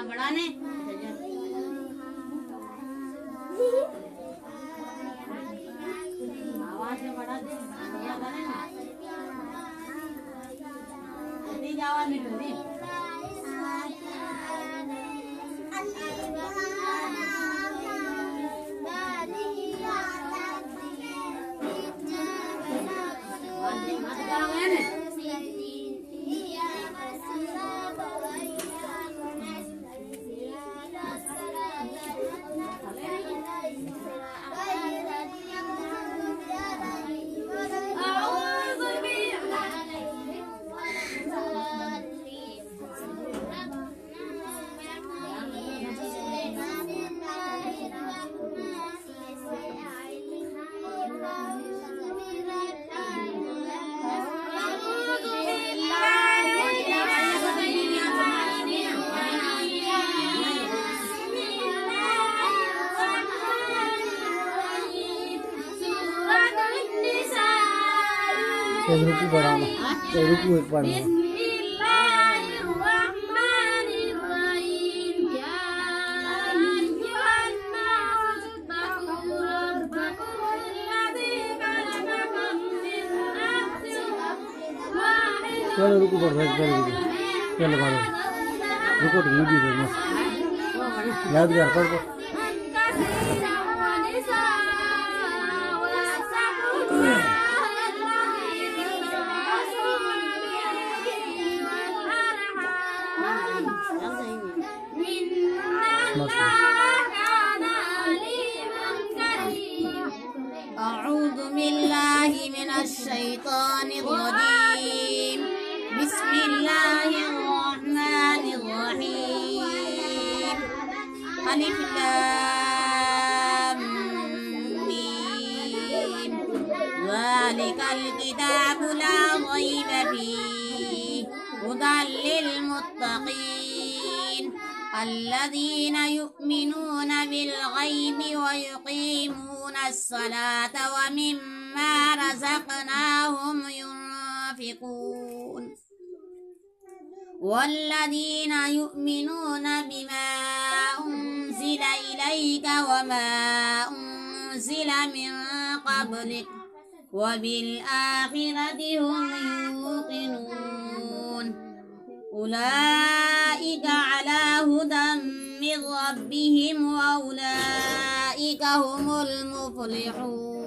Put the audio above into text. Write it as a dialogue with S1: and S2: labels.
S1: बड़ा ने आवाज में बड़ा दे नहीं जावा नहीं तो नहीं
S2: रुकू बढ़ाना रुकू एक बार चलो रुकू बढ़ा चलो मारो रुको तो मुझे याद कर पढ़ो
S1: أعوذ بالله من الشيطان الرجيم بسم الله الرحمن الرحيم ألف لام ميم ذلك الكتاب لا ريب فيه هدى للمتقين الذين يؤمنون بالغيب ويقيمون الصلاة ومما رزقناهم ينفقون والذين يؤمنون بما أنزل إليك وما أنزل من قبلك وبالآخرة هم يوقنون أولئك على هدى من ربهم وأولئك هم المفلحون.